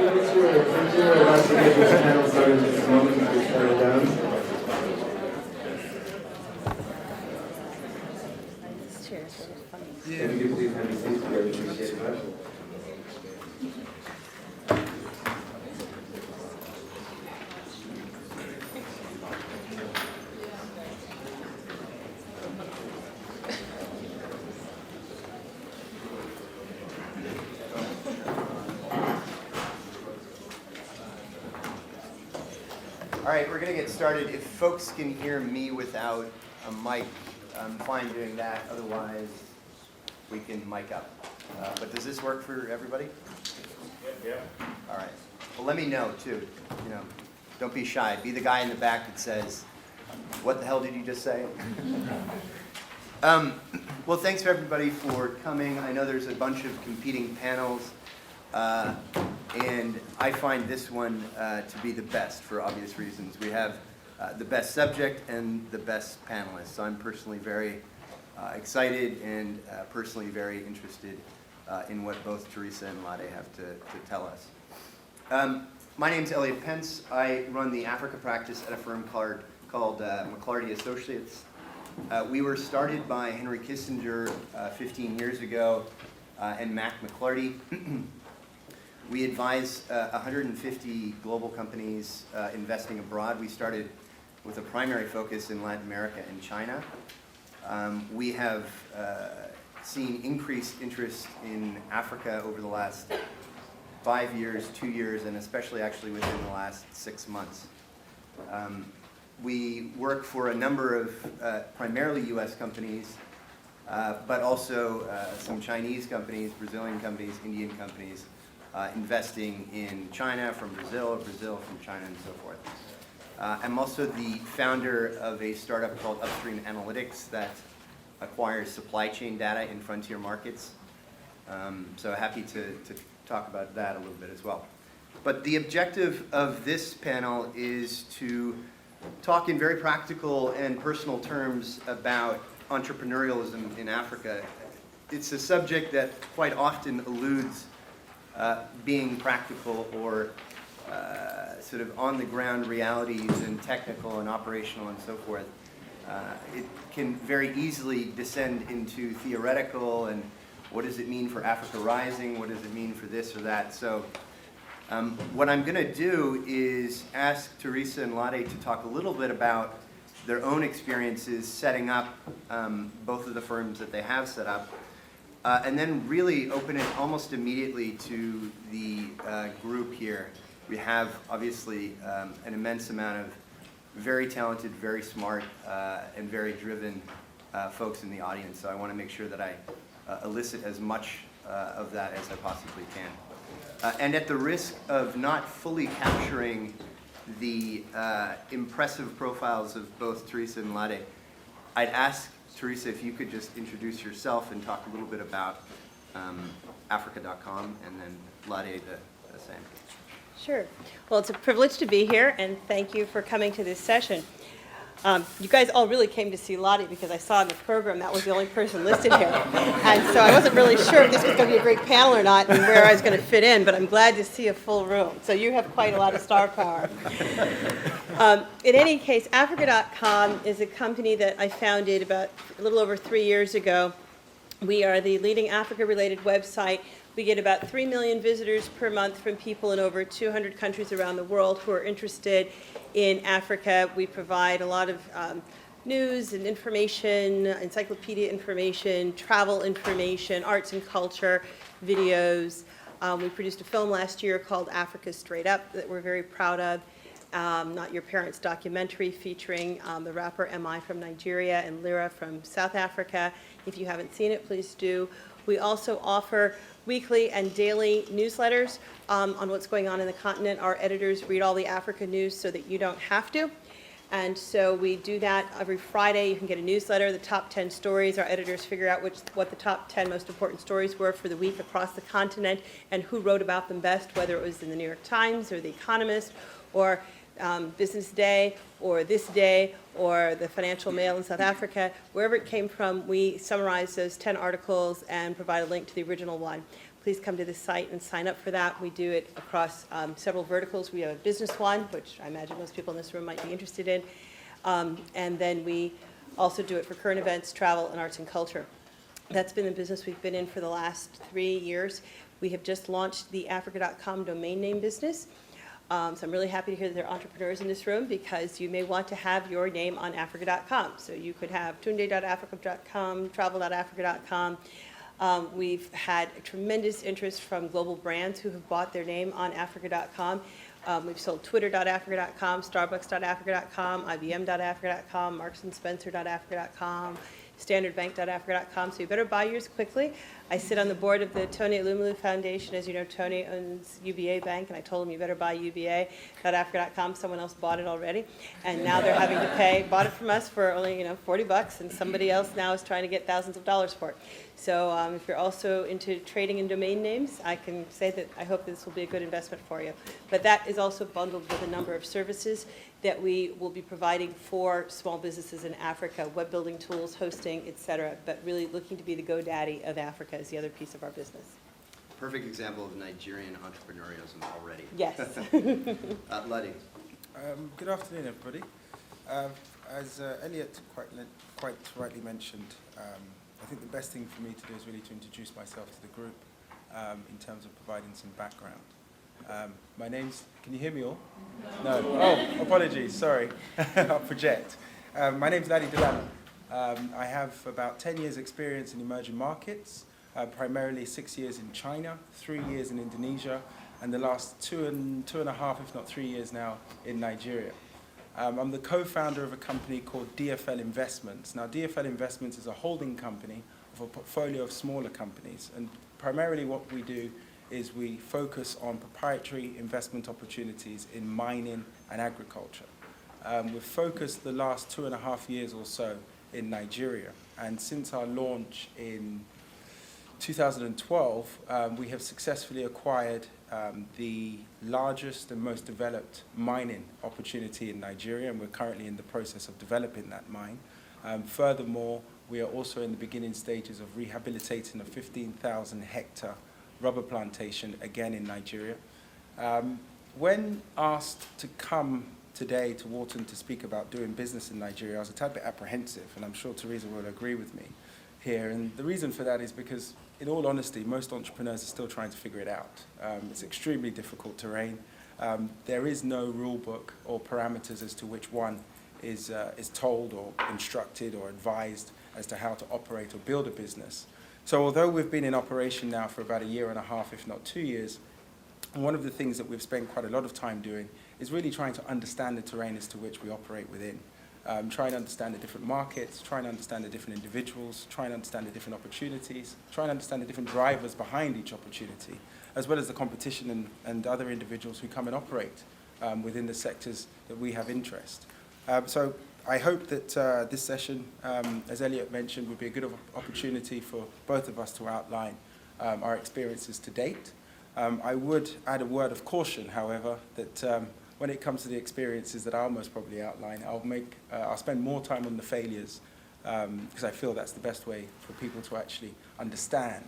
We're about to get this panel started in just a moment. Please settle down. This chair is really funny. If you could please have your seats, we really appreciate it much. All right, we're going to get started. If folks can hear me without a mic, I'm fine doing that. Otherwise, we can mic up. But does this work for everybody? Yeah. All right. Well, let me know, too. You know, don't be shy. Be the guy in the back that says, "What the hell did you just say?" Well, thanks for everybody for coming. I know there's a bunch of competing panels. And I find this one to be the best for obvious reasons. We have the best subject and the best panelists. So I'm personally very excited and personally very interested in what both Teresa and Lade have to tell us. My name's Elliot Pence. I run the Africa practice at a firm called McClarty Associates. We were started by Henry Kissinger 15 years ago and Mac McClarty. We advise 150 global companies investing abroad. We started with a primary focus in Latin America and China. We have seen increased interest in Africa over the last 5 years, 2 years, and especially actually within the last 6 months. We work for a number of primarily US companies, but also some Chinese companies, Brazilian companies, Indian companies, investing in China from Brazil, Brazil from China, and so forth. I'm also the founder of a startup called Upstream Analytics that acquires supply chain data in frontier markets. So happy to talk about that a little bit as well. But the objective of this panel is to talk in very practical and personal terms about entrepreneurialism in Africa. It's a subject that quite often eludes being practical or sort of on-the-ground realities and technical and operational and so forth. It can very easily descend into theoretical and what does it mean for Africa Rising, what does it mean for this or that. So what I'm going to do is ask Teresa and Lade to talk a little bit about their own experiences setting up both of the firms that they have set up. And then really open it almost immediately to the group here. We have, obviously, an immense amount of very talented, very smart, and very driven folks in the audience. So I want to make sure that I elicit as much of that as I possibly can. And at the risk of not fully capturing the impressive profiles of both Teresa and Lade, I'd ask Teresa, if you could just introduce yourself and talk a little bit about Africa.com, and then Lade the same. Sure. Well, it's a privilege to be here, and thank you for coming to this session. You guys all really came to see Lade because I saw in the program that was the only person listed here. And so I wasn't really sure if this was going to be a great panel or not and where I was going to fit in, but I'm glad to see a full room. So you have quite a lot of star power. In any case, Africa.com is a company that I founded about a little over 3 years ago. We are the leading Africa-related website. We get about 3 million visitors per month from people in over 200 countries around the world who are interested in Africa. We provide a lot of news and information, encyclopedia information, travel information, arts and culture, videos. We produced a film last year called Africa Straight Up that we're very proud of. Not Your Parents documentary featuring the rapper MI from Nigeria and Lyra from South Africa. If you haven't seen it, please do. We also offer weekly and daily newsletters on what's going on in the continent. Our editors read all the Africa news so that you don't have to. And so we do that every Friday. You can get a newsletter, the top 10 stories. Our editors figure out what the top 10 most important stories were for the week across the continent and who wrote about them best, whether it was in the New York Times or The Economist or Business Day or This Day or the Financial Mail in South Africa. Wherever it came from, we summarize those 10 articles and provide a link to the original one. please come to the site and sign up for that. We do it across several verticals. We have a business one, which I imagine most people in this room might be interested in. And then we also do it for current events, travel, and arts and culture. That's been the business we've been in for the last 3 years. We have just launched the Africa.com domain name business. So I'm really happy to hear that there are entrepreneurs in this room, because you may want to have your name on Africa.com. So you could have tunde.africa.com, travel.africa.com. We've had a tremendous interest from global brands who have bought their name on Africa.com. We've sold Twitter.africa.com, Starbucks.africa.com, IBM.africa.com, MarksandSpencer.africa.com, StandardBank.africa.com. So you better buy yours quickly. I sit on the board of the Tony Elumelu Foundation. As you know, Tony owns UBA Bank, and I told him you better buy UBA.africa.com. Someone else bought it already, and now they're having to pay. Bought it from us for only $40, and somebody else now is trying to get thousands of dollars for it. So if you're also into trading in domain names, I can say that I hope this will be a good investment for you. But that is also bundled with a number of services that we will be providing for small businesses in Africa, web building tools, hosting, et cetera, but really looking to be the GoDaddy of Africa is the other piece of our business. Perfect example of Nigerian entrepreneurialism already. Yes. Luddy. Good afternoon, everybody. As Elliot quite rightly mentioned, I think the best thing for me to do is really to introduce myself to the group in terms of providing some background. My name's, can you hear me all? No. Oh, apologies, sorry. I'll project. My name's Ladi Delano. I have about 10 years experience in emerging markets, primarily 6 years in China, 3 years in Indonesia, and the last two and a half, if not 3 years now, in Nigeria. I'm the co-founder of a company called DFL Investments. Now, DFL Investments is a holding company of a portfolio of smaller companies, and primarily what we do is we focus on proprietary investment opportunities in mining and agriculture. We've focused the last 2.5 years or so in Nigeria, and since our launch in 2012, we have successfully acquired the largest and most developed mining opportunity in Nigeria, and we're currently in the process of developing that mine. Furthermore, we are also in the beginning stages of rehabilitating a 15,000 hectare rubber plantation, again in Nigeria. When asked to come today to Wharton to speak about doing business in Nigeria, I was a tad bit apprehensive, and I'm sure Teresa will agree with me here. And the reason for that is because, in all honesty, most entrepreneurs are still trying to figure it out. It's extremely difficult terrain. There is no rule book or parameters as to which one is told or instructed or advised as to how to operate or build a business. So although we've been in operation now for about 1.5 years, if not 2 years, one of the things that we've spent quite a lot of time doing is really trying to understand the terrain as to which we operate within. Trying to understand the different markets, trying to understand the different individuals, trying to understand the different opportunities, trying to understand the different drivers behind each opportunity, as well as the competition and other individuals who come and operate within the sectors that we have interest. So I hope that this session, as Elliot mentioned, would be a good opportunity for both of us to outline our experiences to date. I would add a word of caution, however, that when it comes to the experiences that I'll most probably outline, I'll spend more time on the failures because I feel that's the best way for people to actually understand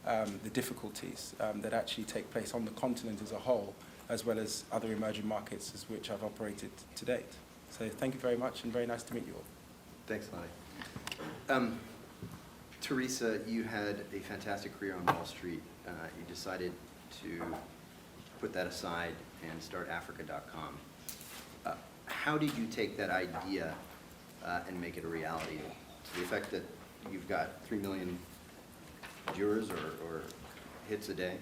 the difficulties that actually take place on the continent as a whole, as well as other emerging markets as which I've operated to date. So thank you very much, and very nice to meet you all. Thanks, Ladi. Teresa, you had a fantastic career on Wall Street. You decided to put that aside and start Africa.com. How did you take that idea and make it a reality, to the effect that you've got 3 million viewers or hits a day?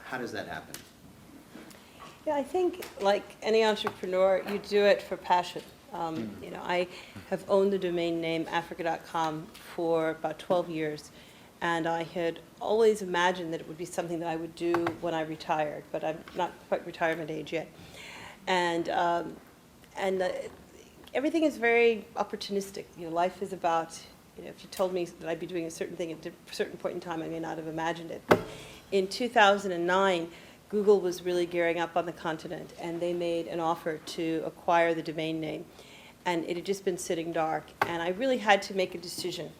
How does that happen? Yeah, I think like any entrepreneur, you do it for passion. I have owned the domain name Africa.com for about 12 years, and I had always imagined that it would be something that I would do when I retired, but I'm not quite retirement age yet. And everything is very opportunistic. Life is about, if you told me that I'd be doing a certain thing at a certain point in time, I may not have imagined it. But in 2009, Google was really gearing up on the continent, and they made an offer to acquire the domain name. And it had just been sitting dark, and I really had to make a decision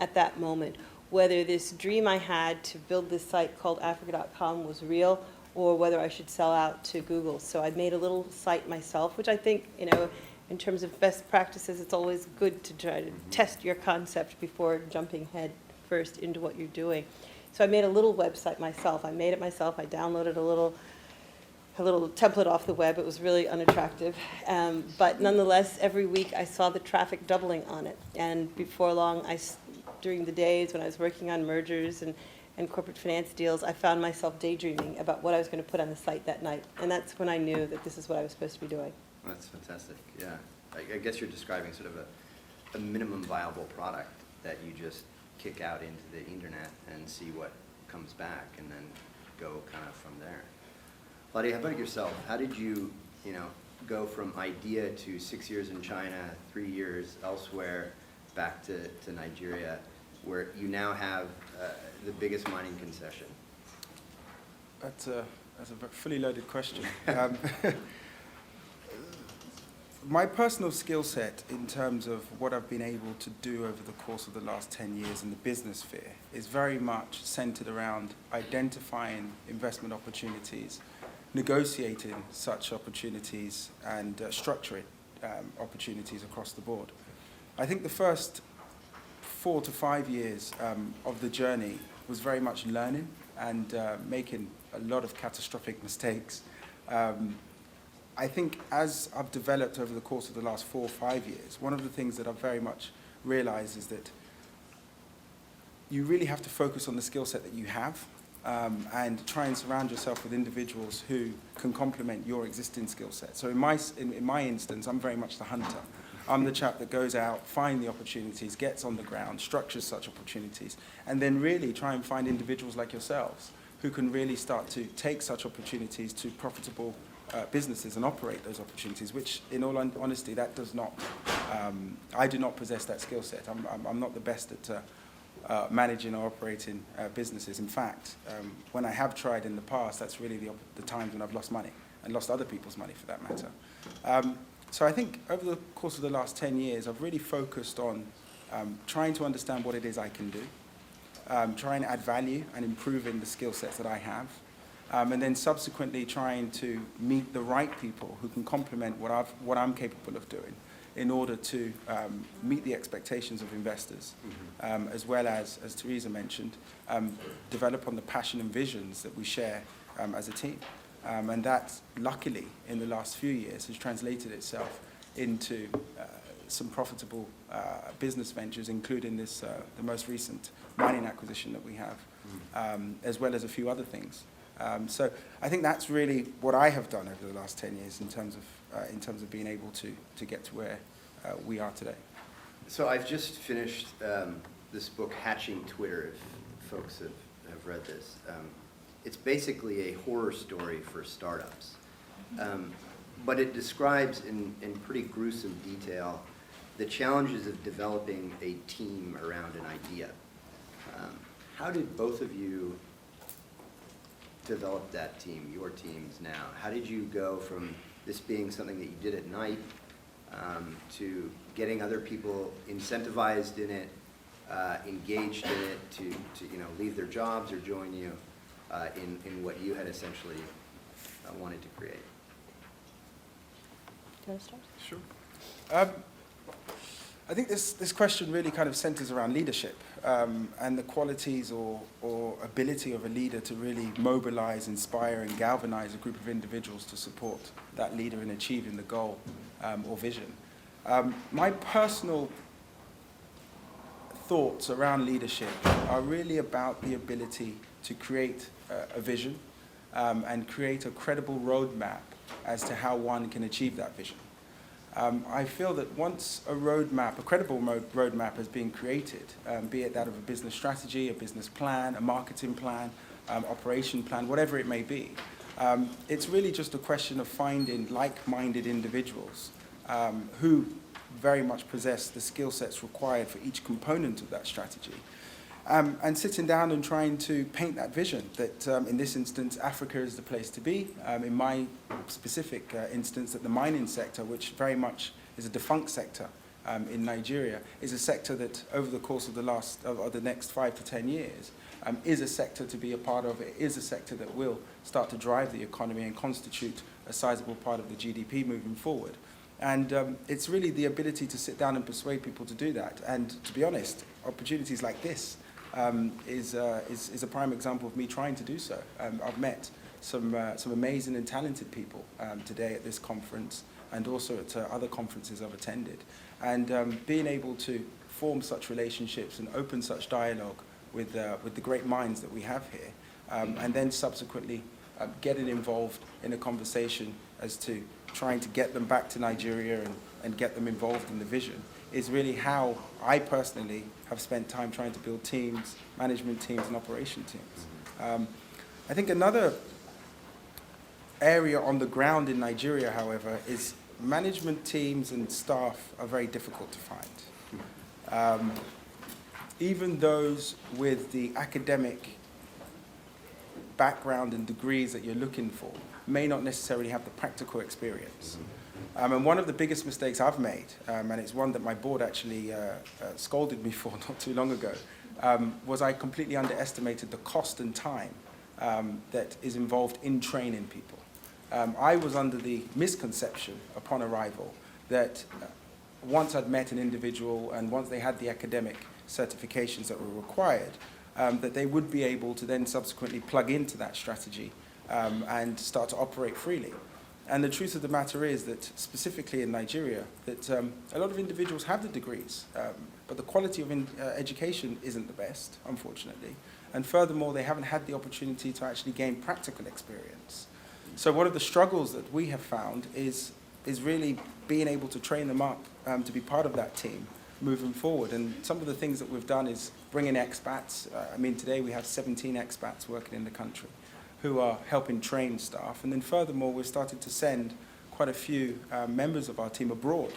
at that moment. whether this dream I had to build this site called Africa.com was real, or whether I should sell out to Google. So I made a little site myself, which I think, in terms of best practices, it's always good to try to test your concept before jumping head first into what you're doing. So I made a little website myself. I made it myself. I downloaded a little template off the web. It was really unattractive. But nonetheless, every week I saw the traffic doubling on it. And before long, during the days when I was working on mergers and corporate finance deals, I found myself daydreaming about what I was going to put on the site that night. And that's when I knew that this is what I was supposed to be doing. That's fantastic, yeah. I guess you're describing sort of a minimum viable product that you just kick out into the internet and see what comes back and then go kind of from there. Claudia, how about yourself? How did you, go from idea to 6 years in China, 3 years elsewhere, back to Nigeria, where you now have the biggest mining concession? That's a fully loaded question. My personal skill set in terms of what I've been able to do over the course of the last 10 years in the business sphere is very much centered around identifying investment opportunities, negotiating such opportunities, and structuring opportunities across the board. I think the first 4 to 5 years of the journey was very much learning and making a lot of catastrophic mistakes. I think as I've developed over the course of the last 4 or 5 years, one of the things that I've very much realized is that you really have to focus on the skill set that you have and try and surround yourself with individuals who can complement your existing skill set. So in my instance, I'm very much the hunter. I'm the chap that goes out, finds the opportunities, gets on the ground, structures such opportunities, and then really try and find individuals like yourselves who can really start to take such opportunities to profitable businesses and operate those opportunities, which in all honesty, that does not, I do not possess that skill set. I'm not the best at managing or operating businesses. In fact, when I have tried in the past, that's really the times when I've lost money and lost other people's money for that matter. So I think over the course of the last 10 years, I've really focused on trying to understand what it is I can do, trying to add value and improving the skill sets that I have, and then subsequently trying to meet the right people who can complement what I'm capable of doing in order to meet the expectations of investors, as well as Teresa mentioned, develop on the passion and visions that we share as a team. And that, luckily, in the last few years, has translated itself into some profitable business ventures, including this, the most recent mining acquisition that we have, as well as a few other things. So I think that's really what I have done over the last 10 years in terms of being able to get to where we are today. So I've just finished this book, Hatching Twitter, if folks have read this. It's basically a horror story for startups. But it describes in pretty gruesome detail the challenges of developing a team around an idea. How did both of you develop that team, your teams now? How did you go from this being something that you did at night to getting other people incentivized in it, engaged in it, to leave their jobs or join you in what you had essentially wanted to create? Do you want to start? Sure. I think this question really kind of centers around leadership and the qualities or ability of a leader to really mobilize, inspire, and galvanize a group of individuals to support that leader in achieving the goal or vision. My personal thoughts around leadership are really about the ability to create a vision and create a credible roadmap as to how one can achieve that vision. I feel that once a credible roadmap has been created, be it that of a business strategy, a business plan, a marketing plan, operation plan, whatever it may be, it's really just a question of finding like-minded individuals who very much possess the skill sets required for each component of that strategy. And sitting down and trying to paint that vision that, in this instance, Africa is the place to be. In my specific instance, that the mining sector, which very much is a defunct sector in Nigeria is a sector that over the course of the next 5 to 10 years is a sector to be a part of. It is a sector that will start to drive the economy and constitute a sizable part of the GDP moving forward. And it's really the ability to sit down and persuade people to do that. And to be honest, opportunities like this is a prime example of me trying to do so. I've met some amazing and talented people today at this conference and also at other conferences I've attended. And being able to form such relationships and open such dialogue with the great minds that we have here, and then subsequently getting involved in a conversation as to trying to get them back to Nigeria and get them involved in the vision is really how I personally have spent time trying to build teams, management teams and operation teams. I think another area on the ground in Nigeria, however, is management teams and staff are very difficult to find. Even those with the academic background and degrees that you're looking for may not necessarily have the practical experience. And one of the biggest mistakes I've made, and it's one that my board actually scolded me for not too long ago, was I completely underestimated the cost and time that is involved in training people. I was under the misconception upon arrival that once I'd met an individual and once they had the academic certifications that were required, that they would be able to then subsequently plug into that strategy and start to operate freely. And the truth of the matter is that specifically in Nigeria, that a lot of individuals have the degrees, but the quality of education isn't the best, unfortunately. And furthermore, they haven't had the opportunity to actually gain practical experience. So one of the struggles that we have found is really being able to train them up to be part of that team moving forward. And some of the things that we've done is bring in expats. Today we have 17 expats working in the country who are helping train staff. And then furthermore, we've started to send quite a few members of our team abroad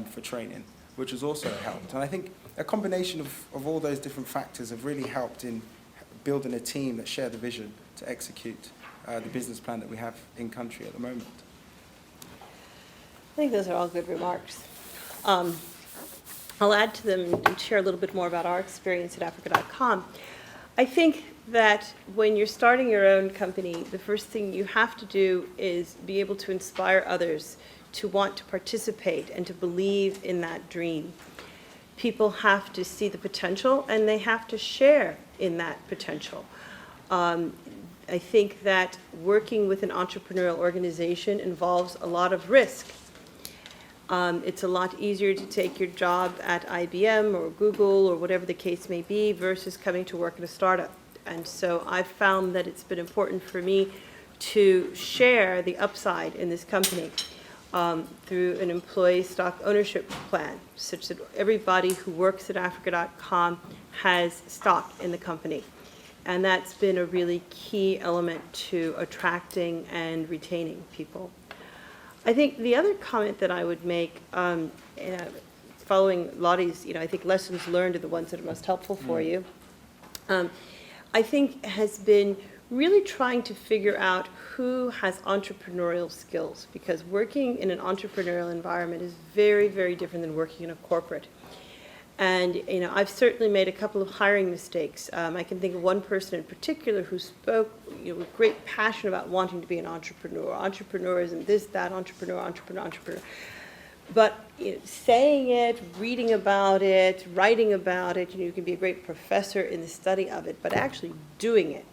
for training, which has also helped. And I think a combination of all those different factors have really helped in building a team that share the vision to execute the business plan that we have in country at the moment. I think those are all good remarks. I'll add to them and share a little bit more about our experience at Africa.com. I think that when you're starting your own company, the first thing you have to do is be able to inspire others to want to participate and to believe in that dream. People have to see the potential and they have to share in that potential. I think that working with an entrepreneurial organization involves a lot of risk. It's a lot easier to take your job at IBM or Google or whatever the case may be versus coming to work in a startup. And so I've found that it's been important for me to share the upside in this company through an employee stock ownership plan, such that everybody who works at Africa.com has stock in the company. And that's been a really key element to attracting and retaining people. I think the other comment that I would make, following Lottie's, I think lessons learned are the ones that are most helpful for you, I think has been really trying to figure out who has entrepreneurial skills, because working in an entrepreneurial environment is very, very different than working in a corporate. And I've certainly made a couple of hiring mistakes. I can think of one person in particular who spoke with great passion about wanting to be an entrepreneur. Entrepreneurism, this, that, entrepreneur. But saying it, reading about it, writing about it, you can be a great professor in the study of it, but actually doing it,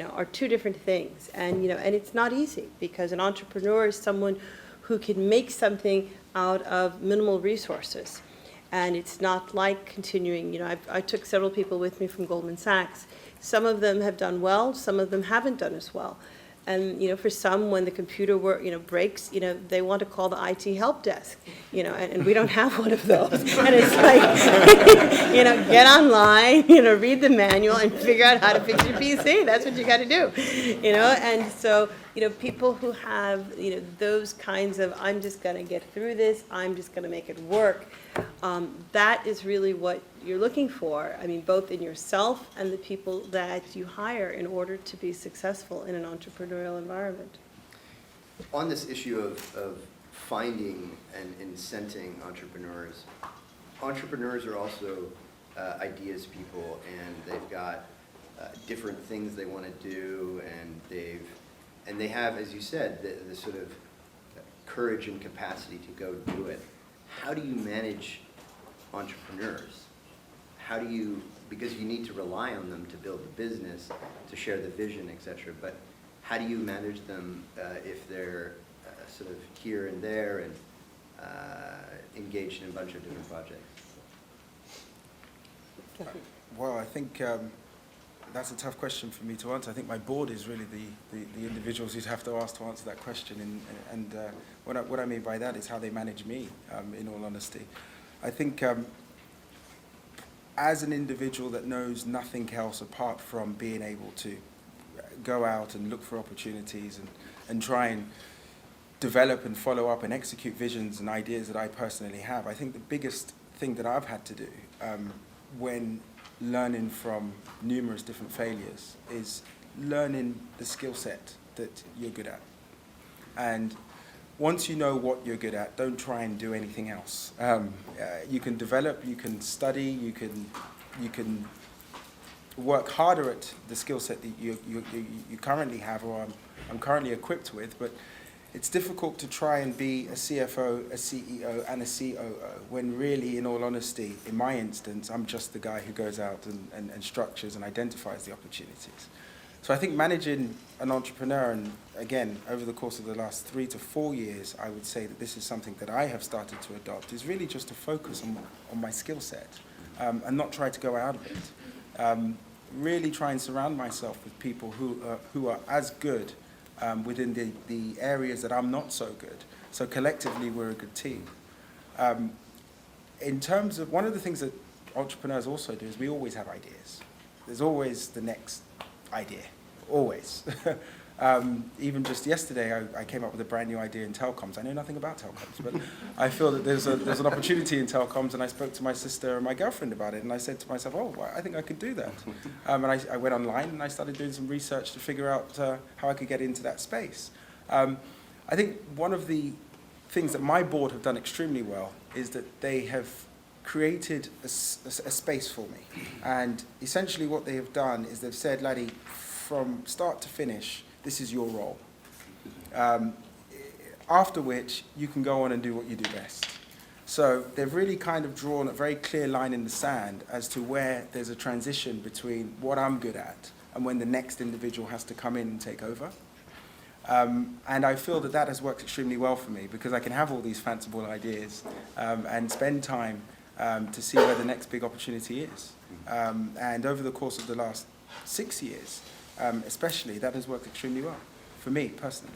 are two different things. And and it's not easy, because an entrepreneur is someone who can make something out of minimal resources. And it's not like continuing, I took several people with me from Goldman Sachs. Some of them have done well, some of them haven't done as well. And, for some, when the computer breaks, they want to call the IT help desk, and we don't have one of those. And it's like, get online, read the manual and figure out how to fix your PC. That's what you got to do, And so, people who have, those kinds of, I'm just going to get through this, I'm just going to make it work, that is really what you're looking for. Both in yourself and the people that you hire in order to be successful in an entrepreneurial environment. On this issue of finding and incenting entrepreneurs, entrepreneurs are also ideas people, and they've got different things they want to do, and they have, as you said, the sort of courage and capacity to go do it. How do you manage entrepreneurs? How do you, because you need to rely on them to build the business, to share the vision, etc. But how do you manage them if they're sort of here and there and engaged in a bunch of different projects? Well, I think that's a tough question for me to answer. I think my board is really the individuals who'd have to ask to answer that question. And what I mean by that is how they manage me, in all honesty. I think as an individual that knows nothing else apart from being able to go out and look for opportunities and try and develop and follow up and execute visions and ideas that I personally have, I think the biggest thing that I've had to do when learning from numerous different failures is learning the skill set that you're good at. And once you know what you're good at, don't try and do anything else. You can develop, you can study, you can work harder at the skill set that you currently have, or I'm currently equipped with, but it's difficult to try and be a CFO, a CEO, and a COO when really, in all honesty, in my instance, I'm just the guy who goes out and structures and identifies the opportunities. So I think managing an entrepreneur, and again, over the course of the last 3 to 4 years, I would say that this is something that I have started to adopt, is really just to focus on my skill set and not try to go out of it. Really try and surround myself with people who are as good within the areas that I'm not so good. So collectively, we're a good team. In terms of, one of the things that entrepreneurs also do is we always have ideas. There's always the next idea, always. Even just yesterday, I came up with a brand new idea in telecoms. I know nothing about telecoms, but I feel that there's an opportunity in telecoms, and I spoke to my sister and my girlfriend about it, and I said to myself, oh, well, I think I could do that. And I went online and I started doing some research to figure out how I could get into that space. I think one of the things that my board have done extremely well is that they have created a space for me. And essentially what they have done is they've said, laddie, from start to finish, this is your role. After which, you can go on and do what you do best. So they've really kind of drawn a very clear line in the sand as to where there's a transition between what I'm good at and when the next individual has to come in and take over. And I feel that has worked extremely well for me, because I can have all these fanciful ideas and spend time to see where the next big opportunity is. And over the course of the last 6 years, especially, that has worked extremely well for me personally.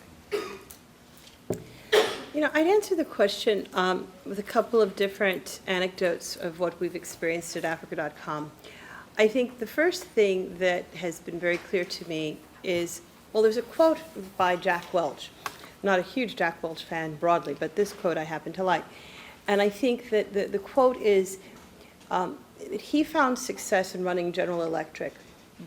You know, I'd answer the question with a couple of different anecdotes of what we've experienced at Africa.com. I think the first thing that has been very clear to me is, well, there's a quote by Jack Welch. I'm not a huge Jack Welch fan broadly, but this quote I happen to like. And I think that the quote is, that he found success in running General Electric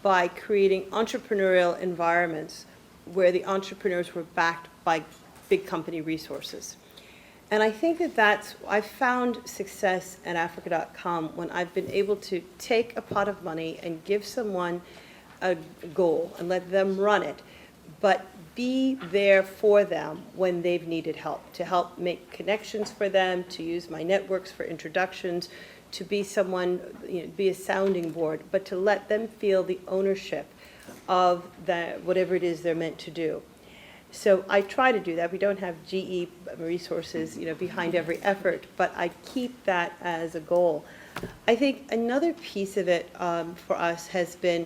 by creating entrepreneurial environments where the entrepreneurs were backed by big company resources. And I think I've found success at Africa.com when I've been able to take a pot of money and give someone a goal and let them run it, but be there for them when they've needed help, to help make connections for them, to use my networks for introductions, to be someone, be a sounding board, but to let them feel the ownership of whatever it is they're meant to do. So I try to do that. We don't have GE resources, behind every effort, but I keep that as a goal. I think another piece of it for us has been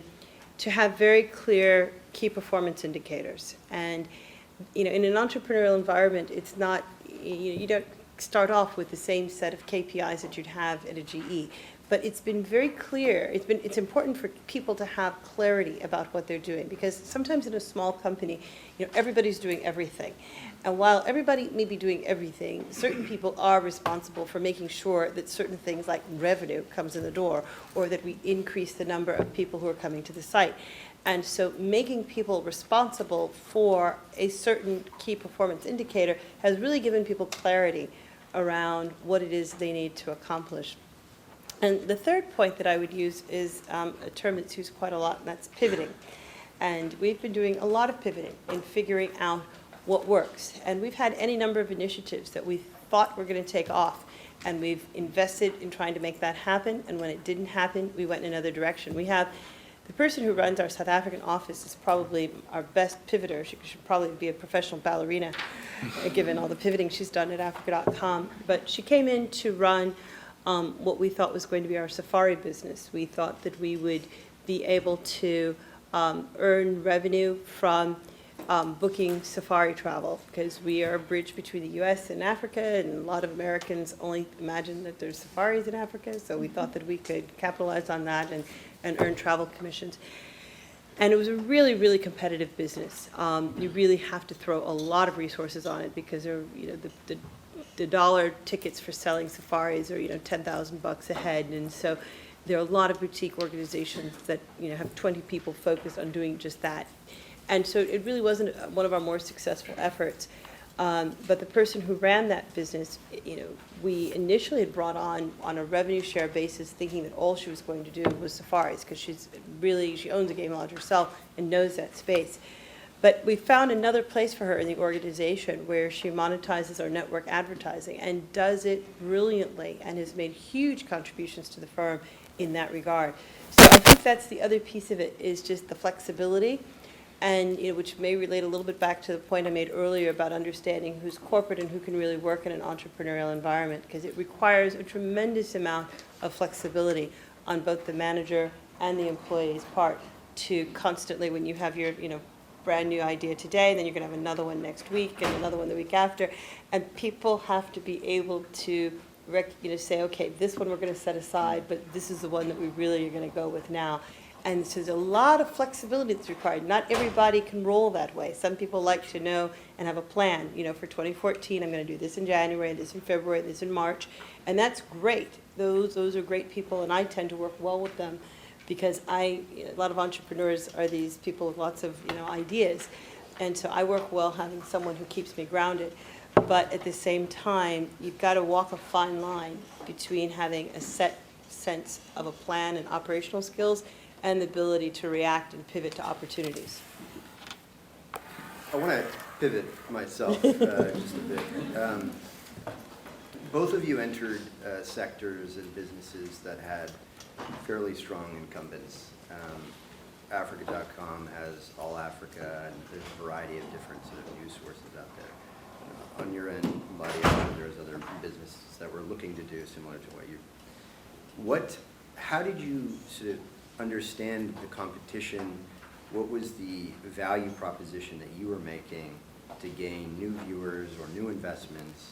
to have very clear key performance indicators. And in an entrepreneurial environment, it's not, you don't start off with the same set of KPIs that you'd have at a GE. But it's been very clear. It's important for people to have clarity about what they're doing, because sometimes in a small company, everybody's doing everything. And while everybody may be doing everything, certain people are responsible for making sure that certain things like revenue comes in the door, or that we increase the number of people who are coming to the site. And so making people responsible for a certain key performance indicator has really given people clarity around what it is they need to accomplish. And the third point that I would use is a term that's used quite a lot, and that's pivoting. And we've been doing a lot of pivoting in figuring out what works. And we've had any number of initiatives that we thought were going to take off, and we've invested in trying to make that happen. And when it didn't happen, we went in another direction. We have the person who runs our South African office is probably our best pivoter. She should probably be a professional ballerina, given all the pivoting she's done at Africa.com. But she came in to run what we thought was going to be our safari business. We thought that we would be able to earn revenue from booking safari travel, because we are a bridge between the U.S. and Africa, and a lot of Americans only imagine that there's safaris in Africa, so we thought that we could capitalize on that and earn travel commissions. And it was a really, really competitive business. You really have to throw a lot of resources on it, because the dollar tickets for selling safaris are $10,000 a head, and so there are a lot of boutique organizations that have 20 people focused on doing just that. And so it really wasn't one of our more successful efforts. But the person who ran that business, we initially had brought on a revenue share basis, thinking that all she was going to do was safaris, because she owns a game lodge herself and knows that space. But we found another place for her in the organization where she monetizes our network advertising and does it brilliantly, and has made huge contributions to the firm in that regard. So I think that's the other piece of it, is just the flexibility, and which may relate a little bit back to the point I made earlier about understanding who's corporate and who can really work in an entrepreneurial environment, because it requires a tremendous amount of flexibility on both the manager and the employee's part to constantly, when you have your brand new idea today, then you're going to have another one next week and another one the week after, and people have to be able to say, okay, this one we're going to set aside, but this is the one that we really are going to go with now. And so there's a lot of flexibility that's required. Not everybody can roll that way. Some people like to know and have a plan. For 2014, I'm going to do this in January, this in February, this in March, and that's great. Those are great people, and I tend to work well with them, because a lot of entrepreneurs are these people with lots of ideas, and so I work well having someone who keeps me grounded. But at the same time, you've got to walk a fine line between having a set sense of a plan and operational skills and the ability to react and pivot to opportunities. I want to pivot myself just a bit. Both of you entered sectors and businesses that had fairly strong incumbents. Africa.com has All Africa, and there's a variety of different sort of news sources out there. On your end, WABF, there's other businesses that were looking to do similar to what you. How did you sort of understand the competition? What was the value proposition that you were making to gain new viewers or new investments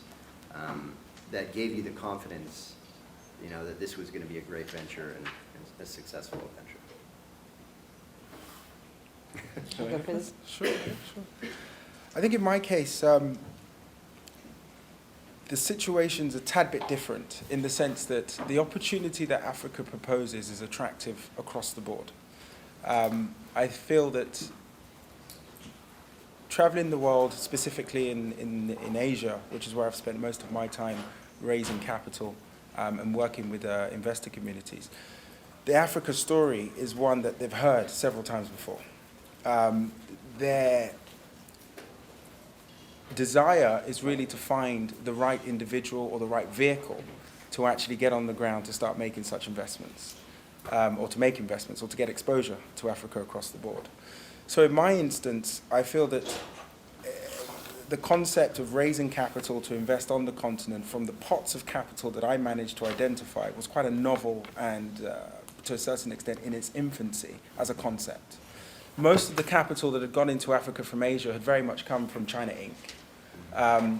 that gave you the confidence, that this was going to be a great venture and a successful venture? Sure. I think in my case, the situation's a tad bit different, in the sense that the opportunity that Africa proposes is attractive across the board. I feel that traveling the world, specifically in Asia, which is where I've spent most of my time raising capital and working with investor communities, the Africa story is one that they've heard several times before. Their desire is really to find the right individual or the right vehicle to actually get on the ground to start making such investments, or to make investments, or to get exposure to Africa across the board. So in my instance, I feel that the concept of raising capital to invest on the continent from the pots of capital that I managed to identify was quite a novel and, to a certain extent, in its infancy as a concept. Most of the capital that had gone into Africa from Asia had very much come from China Inc.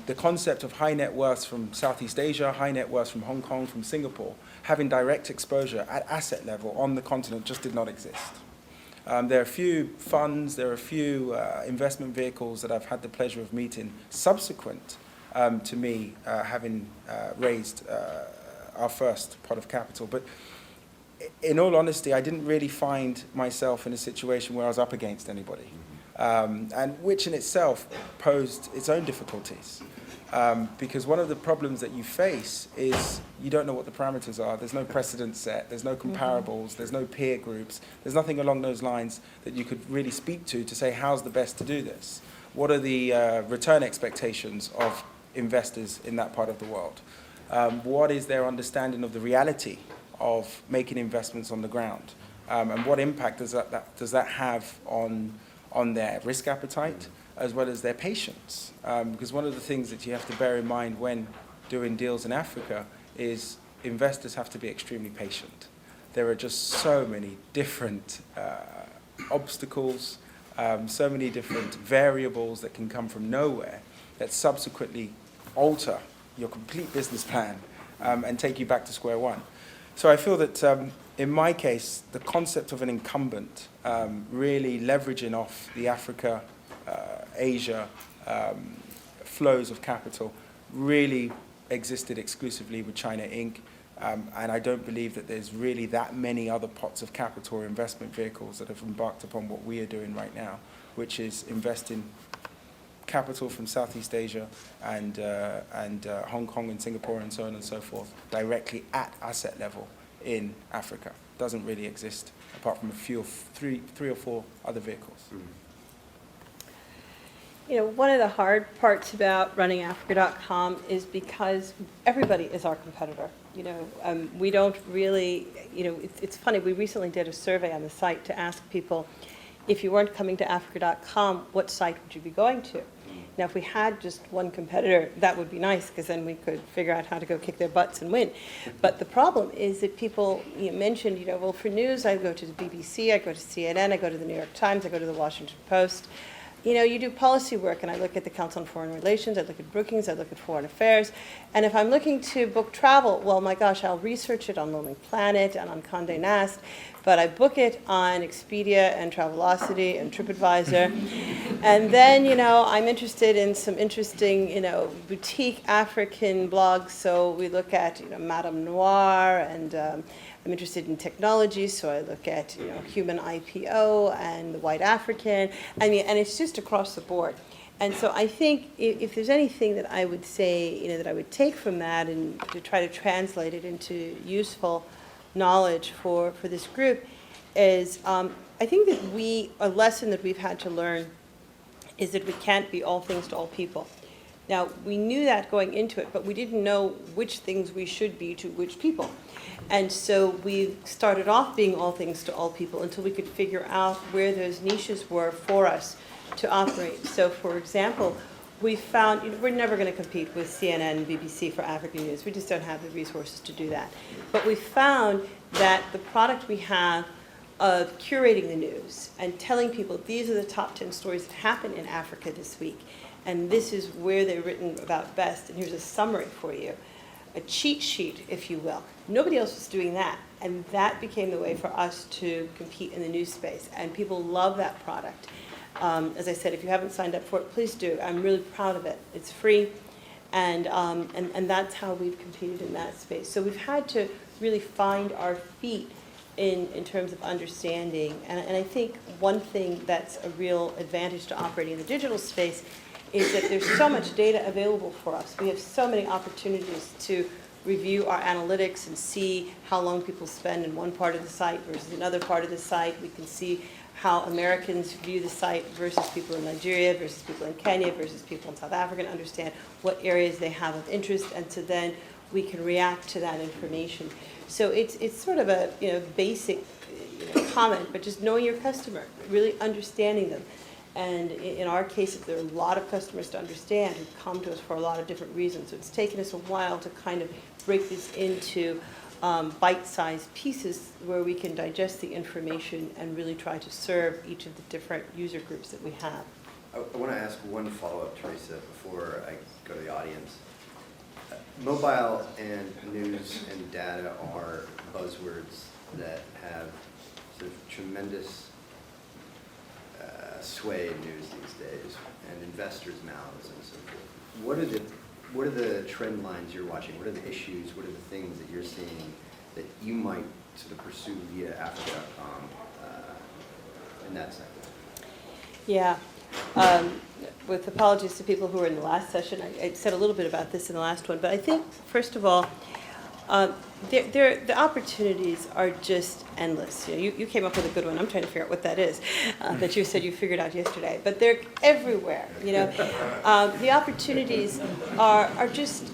The concept of high net worths from Southeast Asia, high net worths from Hong Kong, from Singapore, having direct exposure at asset level on the continent just did not exist. There are a few funds, there are a few investment vehicles that I've had the pleasure of meeting subsequent to me having raised our first pot of capital. But in all honesty, I didn't really find myself in a situation where I was up against anybody, and which in itself posed its own difficulties. Because one of the problems that you face is you don't know what the parameters are. There's no precedent set, there's no comparables, there's no peer groups, there's nothing along those lines that you could really speak to say how's the best to do this. What are the return expectations of investors in that part of the world? What is their understanding of the reality of making investments on the ground? And what impact does that have on their risk appetite as well as their patience? Because one of the things that you have to bear in mind when doing deals in Africa is investors have to be extremely patient. There are just so many different obstacles, so many different variables that can come from nowhere that subsequently alter your complete business plan and take you back to square one. So I feel that in my case, the concept of an incumbent really leveraging off the Africa, Asia flows of capital really existed exclusively with China Inc. And I don't believe that there's really that many other pots of capital or investment vehicles that have embarked upon what we are doing right now, which is investing capital from Southeast Asia and Hong Kong and Singapore and so on and so forth directly at asset level in Africa. Doesn't really exist apart from three or four other vehicles. You know, one of the hard parts about running Africa.com is because everybody is our competitor. You know, we don't really, you know, it's funny, we recently did a survey on the site to ask people, if you weren't coming to Africa.com, what site would you be going to? Now, if we had just one competitor, that would be nice, because then we could figure out how to go kick their butts and win. But the problem is that people mentioned, you know, well, for news, I go to the BBC, I go to CNN, I go to the New York Times, I go to the Washington Post. You know, you do policy work, and I look at the Council on Foreign Relations, I look at Brookings, I look at Foreign Affairs, and if I'm looking to book travel, well, my gosh, I'll research it on Lonely Planet and on Condé Nast, but I book it on Expedia and Travelocity and TripAdvisor, and then, you know, I'm interested in some interesting, you know, boutique African blogs, so we look at, you know, Madame Noir, and I'm interested in technology, so I look at, you know, Human IPO and the White African. I mean, and it's just across the board. And so I think if there's anything that I would say, you know, that I would take from that and to try to translate it into useful knowledge for this group is I think that a lesson that we've had to learn is that we can't be all things to all people. Now, we knew that going into it, but we didn't know which things we should be to which people. And so we started off being all things to all people until we could figure out where those niches were for us to operate. So, for example, we found, you know, we're never going to compete with CNN and BBC for African news. We just don't have the resources to do that. But we found that the product we have of curating the news and telling people these are the top 10 stories that happen in Africa this week, and this is where they're written about best, and here's a summary for you, a cheat sheet, if you will. Nobody else was doing that, and that became the way for us to compete in the news space, and people love that product. As I said, if you haven't signed up for it, please do. I'm really proud of it. It's free, and that's how we've competed in that space. So we've had to really find our feet in terms of understanding, and I think one thing that's a real advantage to operating in the digital space is that there's so much data available for us. We have so many opportunities to review our analytics and see how long people spend in one part of the site versus another part of the site. We can see how Americans view the site versus people in Nigeria, versus people in Kenya, versus people in South Africa, and understand what areas they have of interest, and so then we can react to that information. So it's sort of a basic comment, but just knowing your customer, really understanding them. And in our case, there are a lot of customers to understand who come to us for a lot of different reasons. So it's taken us a while to kind of break this into bite-sized pieces where we can digest the information and really try to serve each of the different user groups that we have. I want to ask one follow-up, Teresa, before I go to the audience. Mobile and news and data are buzzwords that have sort of tremendous sway in news these days, and investors' mouths and so forth. What are the trend lines you're watching? What are the issues? What are the things that you're seeing that you might sort of pursue via Africa.com in that sector? Yeah. with apologies to people who were in the last session. I said a little bit about this in the last one, but I think, first of all, the opportunities are just endless. You came up with a good one. I'm trying to figure out what that is that you said you figured out yesterday. But they're everywhere. The opportunities are just.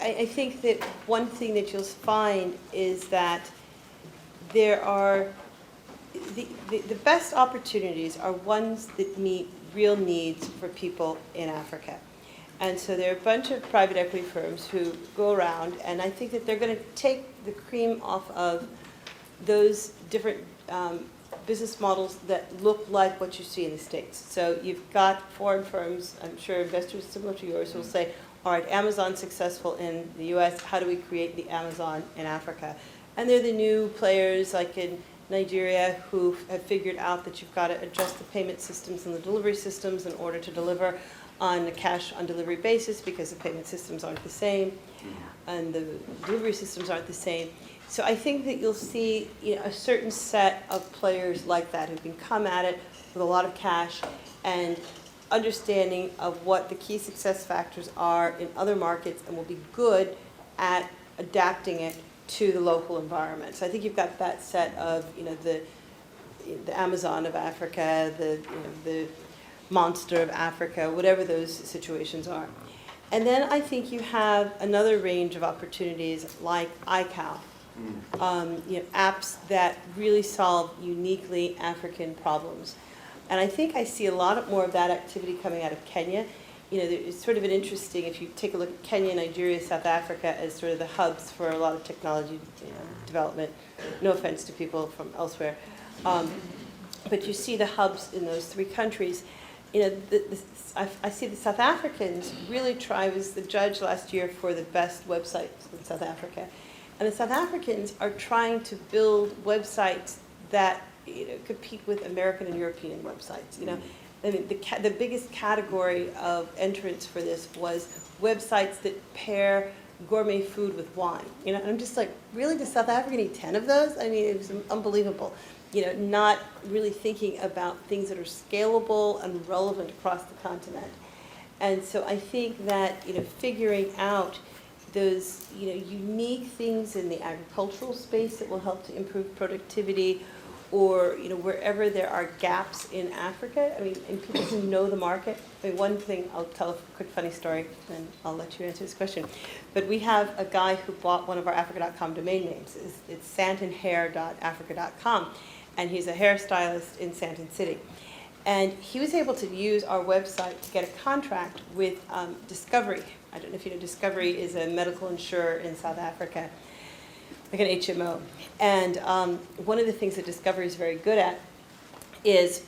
I think that one thing that you'll find is that there are the best opportunities are ones that meet real needs for people in Africa. And so there are a bunch of private equity firms who go around, and I think that they're going to take the cream off of those different business models that look like what you see in the States. So you've got foreign firms, I'm sure investors similar to yours, will say, all right, Amazon's successful in the US, how do we create the Amazon in Africa? And they're the new players like in Nigeria who have figured out that you've got to adjust the payment systems and the delivery systems in order to deliver on a cash on delivery basis because the payment systems aren't the same and the delivery systems aren't the same. So I think that you'll see a certain set of players like that who can come at it with a lot of cash and understanding of what the key success factors are in other markets and will be good at adapting it to the local environment. So I think you've got that set of the Amazon of Africa, the monster of Africa, whatever those situations are. And then I think you have another range of opportunities like iCal, apps that really solve uniquely African problems. And I think I see a lot more of that activity coming out of Kenya. It's sort of an interesting, if you take a look at Kenya, Nigeria, South Africa as sort of the hubs for a lot of technology development. No offense to people from elsewhere. But you see the hubs in those three countries. I see the South Africans really try. I was the judge last year for the best websites in South Africa. And the South Africans are trying to build websites that compete with American and European websites. I mean, the biggest category of entrance for this was websites that pair gourmet food with wine. And I'm just like, really, does South Africa need 10 of those? I mean, it was unbelievable. Not really thinking about things that are scalable and relevant across the continent. And so I think that, figuring out those, unique things in the agricultural space that will help to improve productivity, or wherever there are gaps in Africa. I mean, and people who know the market. I mean, one thing, I'll tell a quick funny story, and I'll let you answer this question. But we have a guy who bought one of our Africa.com domain names. It's santonhair.africa.com, and he's a hairstylist in Santon City. And he was able to use our website to get a contract with Discovery. I don't know if you know, Discovery is a medical insurer in South Africa, like an HMO. And one of the things that Discovery is very good at is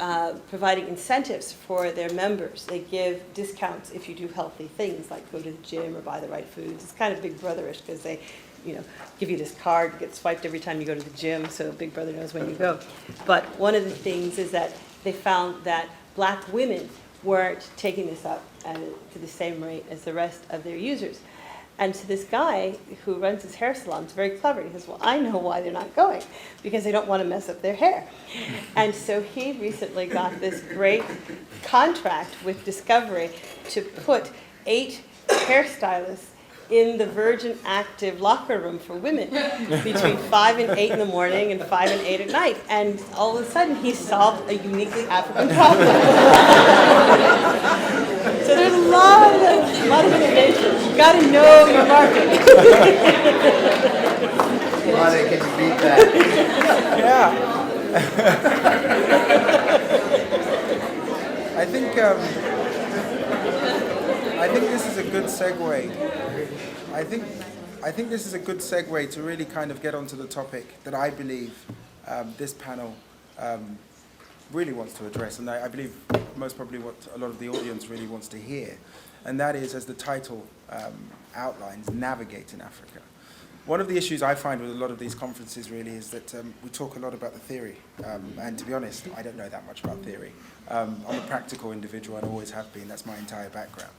providing incentives for their members. They give discounts if you do healthy things, like go to the gym or buy the right foods. It's kind of Big Brotherish because they give you this card, you get swiped every time you go to the gym, so Big Brother knows when you go. But one of the things is that they found that black women weren't taking this up to the same rate as the rest of their users. And so this guy who runs his hair salon is very clever. He says, well, I know why they're not going, because they don't want to mess up their hair. And so he recently got this great contract with Discovery to put 8 hairstylists in the Virgin Active locker room for women between 5 and 8 in the morning and 5 and 8 at night. And all of a sudden, he solved a uniquely African problem. So there's a lot of innovation. You've got to know your market. Ronnie, can you beat that? Yeah. I think this is a good segue. I think this is a good segue to really kind of get onto the topic that I believe this panel really wants to address, and I believe most probably what a lot of the audience really wants to hear, and that is, as the title outlines, navigating Africa. One of the issues I find with a lot of these conferences really is that we talk a lot about the theory, and to be honest, I don't know that much about theory. I'm a practical individual and always have been. That's my entire background.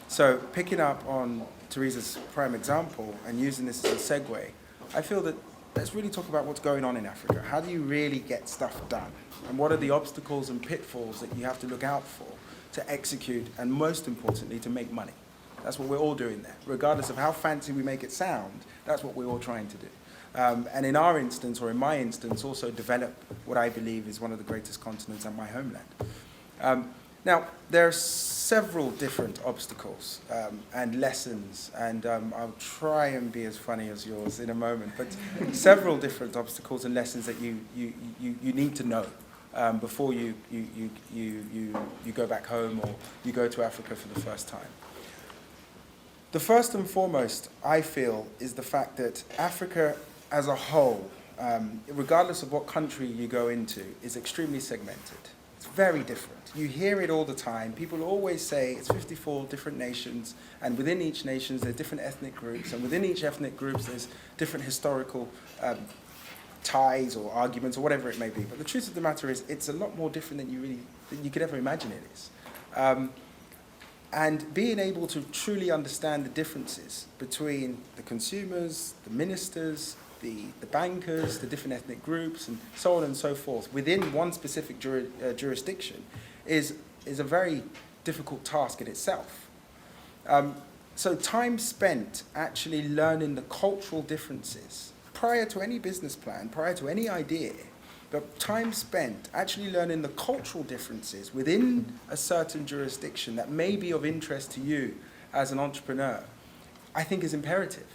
So picking up on Teresa's prime example and using this as a segue, I feel that let's really talk about what's going on in Africa. How do you really get stuff done? And what are the obstacles and pitfalls that you have to look out for to execute, and most importantly, to make money. That's what we're all doing there. Regardless of how fancy we make it sound, that's what we're all trying to do. And in our instance, or in my instance, also develop what I believe is one of the greatest continents on my homeland. Now, there are several different obstacles and lessons, and I'll try and be as funny as yours in a moment, but several different obstacles and lessons that you need to know before you go back home or you go to Africa for the first time. The first and foremost, I feel, is the fact that Africa as a whole, regardless of what country you go into, is extremely segmented. It's very different. You hear it all the time. People always say it's 54 different nations, and within each nation there's different ethnic groups, and within each ethnic groups there's different historical ties or arguments or whatever it may be. But the truth of the matter is it's a lot more different than you could ever imagine it is. And being able to truly understand the differences between the consumers, the ministers, the bankers, the different ethnic groups, and so on and so forth, within one specific jurisdiction, is a very difficult task in itself. So time spent actually learning the cultural differences, prior to any business plan, prior to any idea, but time spent actually learning the cultural differences within a certain jurisdiction that may be of interest to you as an entrepreneur, I think is imperative.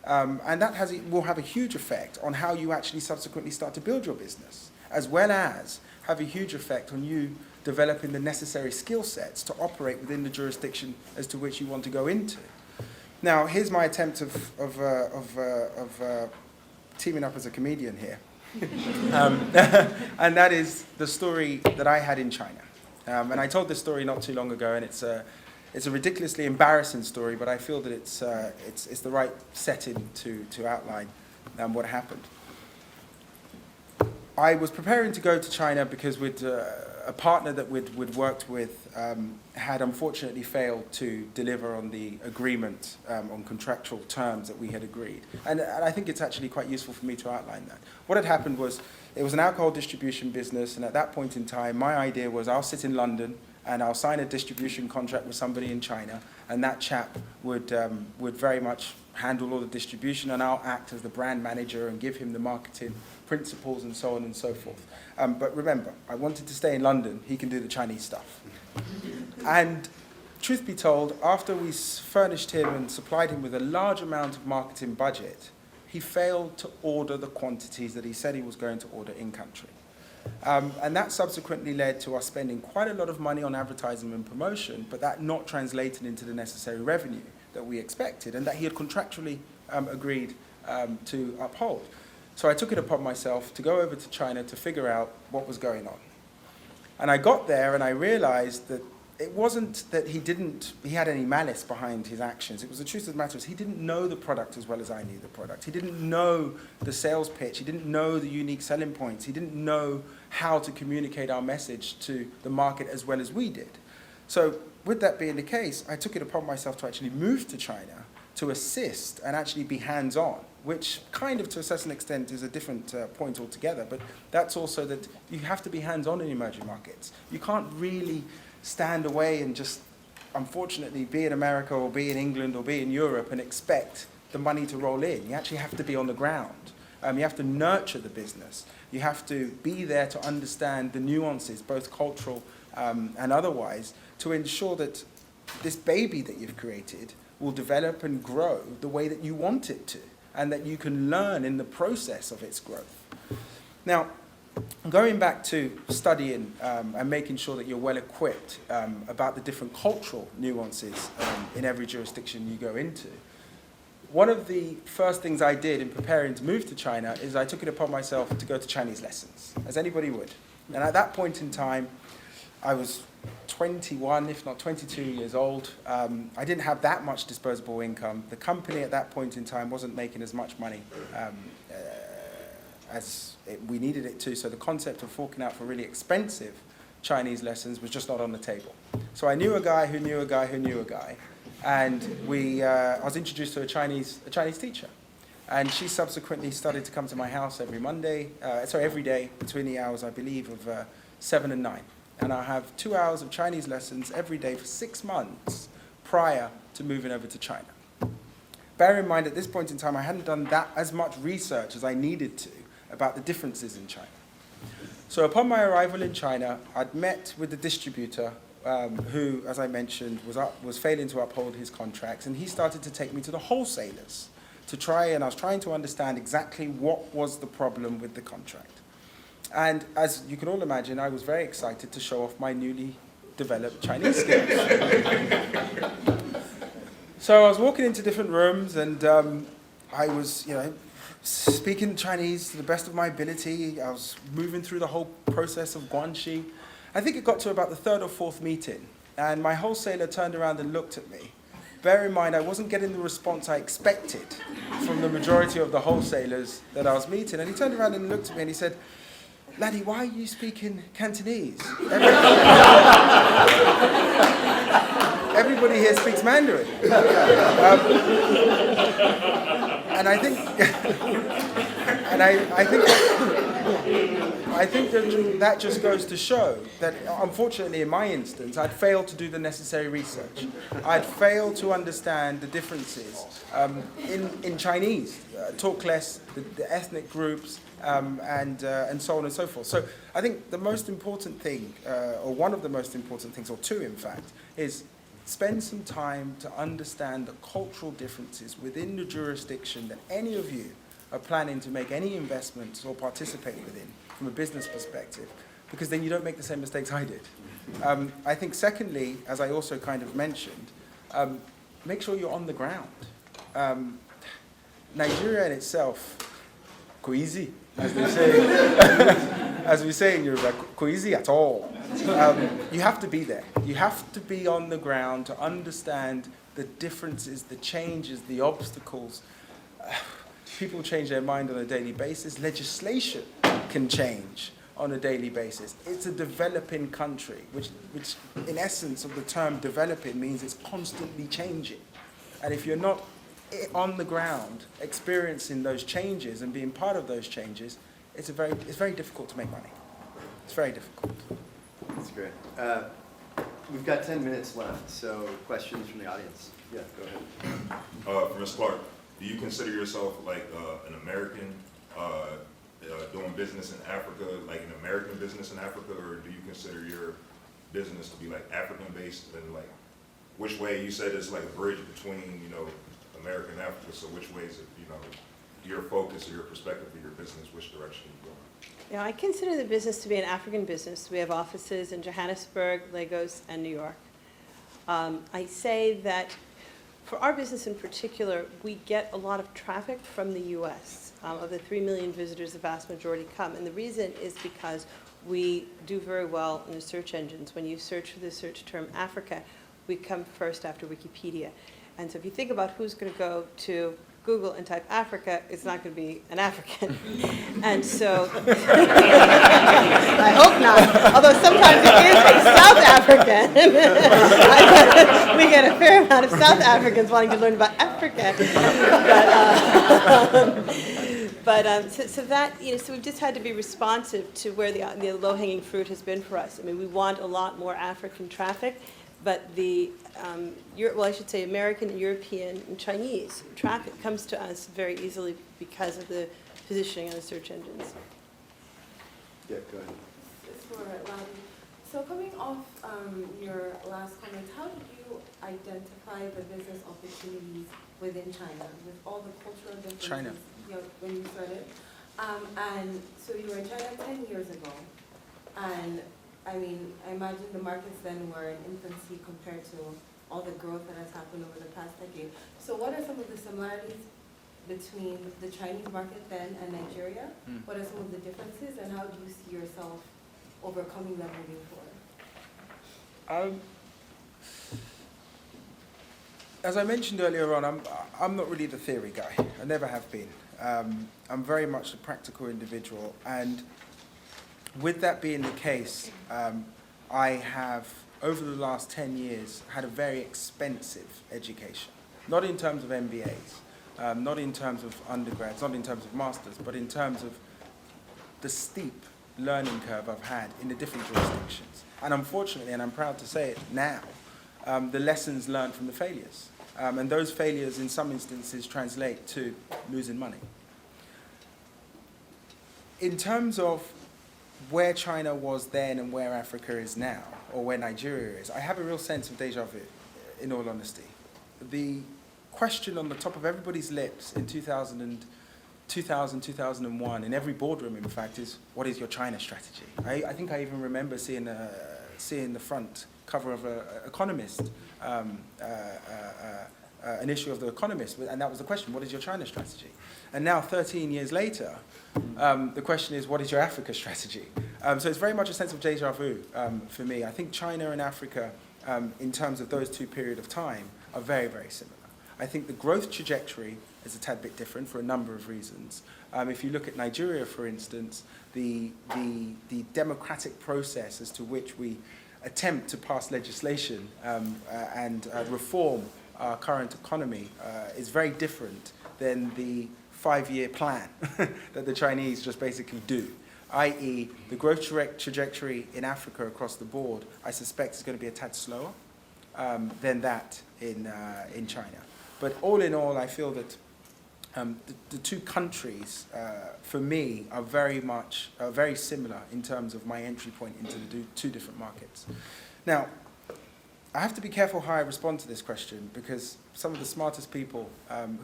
And that will have a huge effect on how you actually subsequently start to build your business, as well as have a huge effect on you developing the necessary skill sets to operate within the jurisdiction as to which you want to go into. Now, here's my attempt of teaming up as a comedian here. And that is the story that I had in China. And I told this story not too long ago, and it's a ridiculously embarrassing story, but I feel that it's the right setting to outline what happened. I was preparing to go to China because a partner that we'd worked with had unfortunately failed to deliver on the agreement on contractual terms that we had agreed. And I think it's actually quite useful for me to outline that. What had happened was, it was an alcohol distribution business, and at that point in time, my idea was I'll sit in London and I'll sign a distribution contract with somebody in China, and that chap would very much handle all the distribution, and I'll act as the brand manager and give him the marketing principles and so on and so forth. But remember, I wanted to stay in London. He can do the Chinese stuff. And truth be told, after we furnished him and supplied him with a large amount of marketing budget, he failed to order the quantities that he said he was going to order in country. And that subsequently led to us spending quite a lot of money on advertising and promotion, but that not translating into the necessary revenue that we expected and that he had contractually agreed to uphold. So I took it upon myself to go over to China to figure out what was going on. And I got there and I realized that it wasn't that he had any malice behind his actions. It was the truth of the matter is he didn't know the product as well as I knew the product. He didn't know the sales pitch. He didn't know the unique selling points. He didn't know how to communicate our message to the market as well as we did. So with that being the case, I took it upon myself to actually move to China to assist and actually be hands-on, which kind of to a certain extent is a different point altogether. But that's also that you have to be hands-on in emerging markets. You can't really stand away and just, unfortunately, be in America or be in England or be in Europe and expect the money to roll in. You actually have to be on the ground. You have to nurture the business. You have to be there to understand the nuances, both cultural and otherwise, to ensure that this baby that you've created will develop and grow the way that you want it to, and that you can learn in the process of its growth. Now, going back to studying and making sure that you're well equipped about the different cultural nuances in every jurisdiction you go into, one of the first things I did in preparing to move to China is I took it upon myself to go to Chinese lessons, as anybody would. And at that point in time, I was 21, if not 22 years old. I didn't have that much disposable income. The company at that point in time wasn't making as much money as we needed it to, so the concept of forking out for really expensive Chinese lessons was just not on the table. So I knew a guy who knew a guy who knew a guy, and I was introduced to a Chinese teacher. And she subsequently started to come to my house every day between the hours, I believe, of 7 and 9. and I'll have 2 hours of Chinese lessons every day for 6 months prior to moving over to China. Bear in mind, at this point in time, I hadn't done that as much research as I needed to about the differences in China. So upon my arrival in China, I'd met with the distributor who, as I mentioned, was failing to uphold his contracts, and he started to take me to the wholesalers and I was trying to understand exactly what was the problem with the contract. And as you can all imagine, I was very excited to show off my newly developed Chinese skills. So I was walking into different rooms, and I was, speaking Chinese to the best of my ability. I was moving through the whole process of guanxi. I think it got to about the third or fourth meeting, and my wholesaler turned around and looked at me. Bear in mind, I wasn't getting the response I expected from the majority of the wholesalers that I was meeting. And he turned around and looked at me and he said, "Laddie, why are you speaking Cantonese? Everybody here speaks Mandarin." And I think that just goes to show that, unfortunately, in my instance, I'd failed to do the necessary research. I'd failed to understand the differences in Chinese, talk less, the ethnic groups, and so on and so forth. So I think the most important thing, or one of the most important things, or two in fact, is spend some time to understand the cultural differences within the jurisdiction that any of you are planning to make any investments or participate within from a business perspective, because then you don't make the same mistakes I did. I think secondly, as I also kind of mentioned, make sure you're on the ground. Nigeria in itself, easy, as they say, as we say in Yoruba, easy at all. You have to be there. You have to be on the ground to understand the differences, the changes, the obstacles. People change their mind on a daily basis. Legislation can change on a daily basis. It's a developing country, which in essence of the term developing means it's constantly changing. And if you're not on the ground experiencing those changes and being part of those changes, it's very difficult to make money. It's very difficult. That's great. We've got 10 minutes left, so questions from the audience. Yeah, go ahead. Ms. Clark, do you consider yourself like an American doing business in Africa, like an American business in Africa, or do you consider your business to be like African-based? And like, which way? You said it's like a bridge between, America and Africa, so which way is it, your focus or your perspective of your business, which direction are you going? Yeah, I consider the business to be an African business. We have offices in Johannesburg, Lagos, and New York. I say that for our business in particular, we get a lot of traffic from the U.S. Of the 3 million visitors, the vast majority come. And the reason is because we do very well in the search engines. When you search for the search term Africa, we come first after Wikipedia. And so if you think about who's going to go to Google and type Africa, it's not going to be an African. And so, I hope not, although sometimes it is a South African. We get a fair amount of South Africans wanting to learn about Africa. So that, so we've just had to be responsive to where the low-hanging fruit has been for us. I mean, we want a lot more African traffic, but the, I should say American, European, and Chinese traffic comes to us very easily because of the positioning on the search engines. Yeah, go ahead. It's for Laddie. So coming off your last comment, how did you identify the business opportunities within China with all the cultural differences? China. When you started? And so you were in China 10 years ago, and I mean, I imagine the markets then were in infancy compared to all the growth that has happened over the past decade. So what are some of the similarities between the Chinese market then and Nigeria? What are some of the differences, and how do you see yourself overcoming them moving forward? As I mentioned earlier on, I'm not really the theory guy. I never have been. I'm very much a practical individual, and with that being the case, I have, over the last 10 years, had a very expensive education. Not in terms of MBAs, not in terms of undergrads, not in terms of masters, but in terms of the steep learning curve I've had in the different jurisdictions. And unfortunately, and I'm proud to say it now, the lessons learned from the failures. And those failures in some instances translate to losing money. In terms of where China was then and where Africa is now, or where Nigeria is, I have a real sense of deja vu, in all honesty. The question on the top of everybody's lips in 2000, 2001, in every boardroom, in fact, is, what is your China strategy? I think I even remember seeing the front cover of Economist, an issue of The Economist, and that was the question, what is your China strategy? And now, 13 years later, the question is, what is your Africa strategy? So it's very much a sense of deja vu for me. I think China and Africa, in terms of those two periods of time, are very, very similar. I think the growth trajectory is a tad bit different for a number of reasons. If you look at Nigeria, for instance, the democratic process as to which we attempt to pass legislation and reform our current economy is very different than the 5-year plan that the Chinese just basically do, i.e. the growth trajectory in Africa across the board, I suspect is going to be a tad slower than that in China. But all in all, I feel that the two countries, for me, are very similar in terms of my entry point into the two different markets. Now, I have to be careful how I respond to this question because some of the smartest people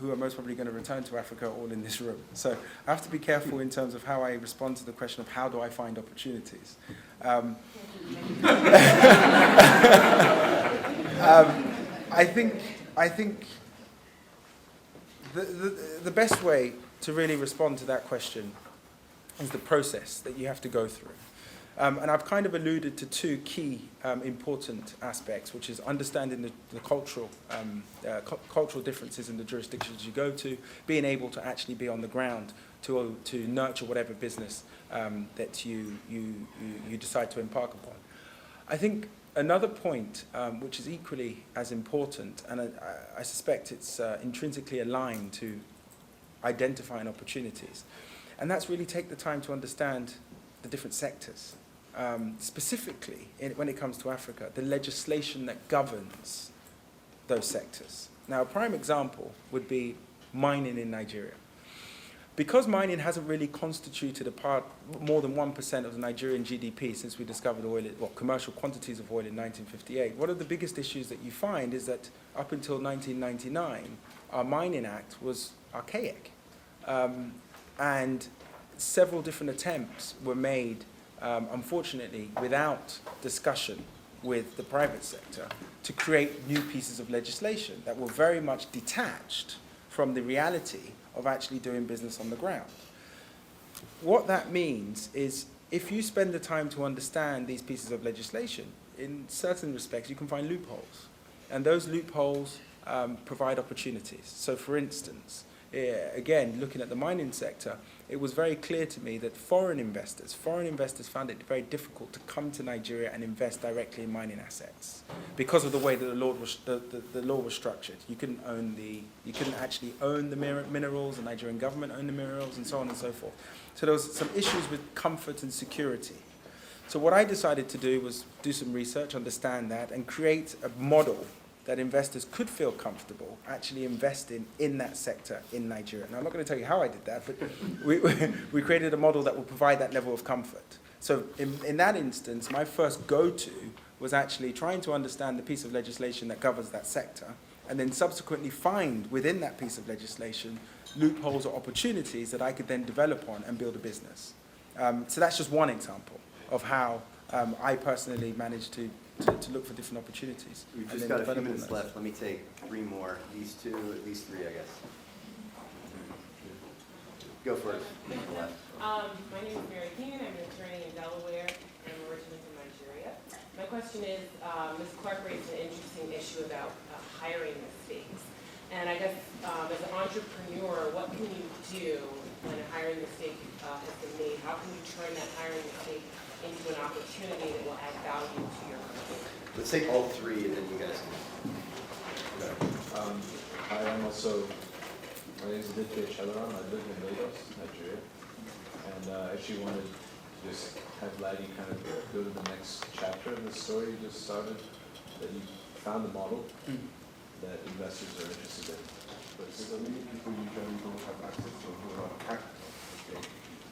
who are most probably going to return to Africa are all in this room. So I have to be careful in terms of how I respond to the question of how do I find opportunities. I think the best way to really respond to that question is the process that you have to go through. And I've kind of alluded to two key important aspects, which is understanding the cultural differences in the jurisdictions you go to, being able to actually be on the ground to nurture whatever business that you decide to embark upon. I think another point, which is equally as important, and I suspect it's intrinsically aligned to identifying opportunities, and that's really take the time to understand the different sectors. Specifically, when it comes to Africa, the legislation that governs those sectors. Now, a prime example would be mining in Nigeria. Because mining hasn't really constituted a part, more than 1% of the Nigerian GDP since we discovered oil, commercial quantities of oil in 1958, one of the biggest issues that you find is that up until 1999, our Mining Act was archaic. And several different attempts were made, unfortunately, without discussion with the private sector, to create new pieces of legislation that were very much detached from the reality of actually doing business on the ground. What that means is if you spend the time to understand these pieces of legislation, in certain respects you can find loopholes. And those loopholes provide opportunities. So for instance, again, looking at the mining sector, it was very clear to me that foreign investors found it very difficult to come to Nigeria and invest directly in mining assets because of the way that the law was structured. You couldn't actually own the minerals, the Nigerian government owned the minerals, and so on and so forth. So there was some issues with comfort and security. So what I decided to do was do some research, understand that, and create a model that investors could feel comfortable actually investing in that sector in Nigeria. Now, I'm not going to tell you how I did that, but we created a model that will provide that level of comfort. So in that instance, my first go-to was actually trying to understand the piece of legislation that governs that sector, and then subsequently find within that piece of legislation loopholes or opportunities that I could then develop on and build a business. So that's just one example of how I personally managed to look for different opportunities. We've just got a few minutes left. Let me take three more. These three, I guess. Go first. My name is Mary Keenan. I'm an attorney in Delaware. I'm originally from Nigeria. My question is, Ms. Clark raised an interesting issue about hiring mistakes. And I guess as an entrepreneur, what can you do when a hiring mistake has been made? How can you turn that hiring mistake into an opportunity that will add value to your company? Let's take all three, and then you guys can. I am also, my name is Aditya Shalaram. I live in Lagos, Nigeria, and I actually wanted just have Laddie kind of go to the next chapter in the story you just started, that you found a model that investors are interested in. But so many people usually don't have access to a whole lot of capital. Okay?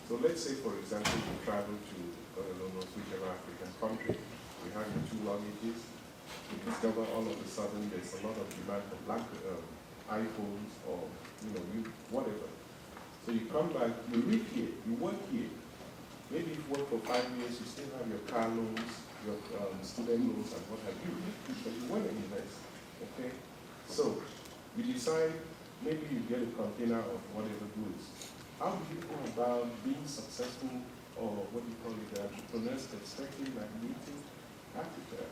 So let's say, for example, you travel to, I don't know, whichever African country, you have your 2 luggages, you discover all of a sudden there's a lot of demand for iPhones or, whatever. So you come back, you live here, you work here. Maybe you've worked for 5 years, you still have your car loans, your student loans, and what have you. But you want to invest, okay? So you decide, maybe you get a container of whatever goods. How do you go about being successful, or what do you call it, the entrepreneur's perspective, like meeting Africa,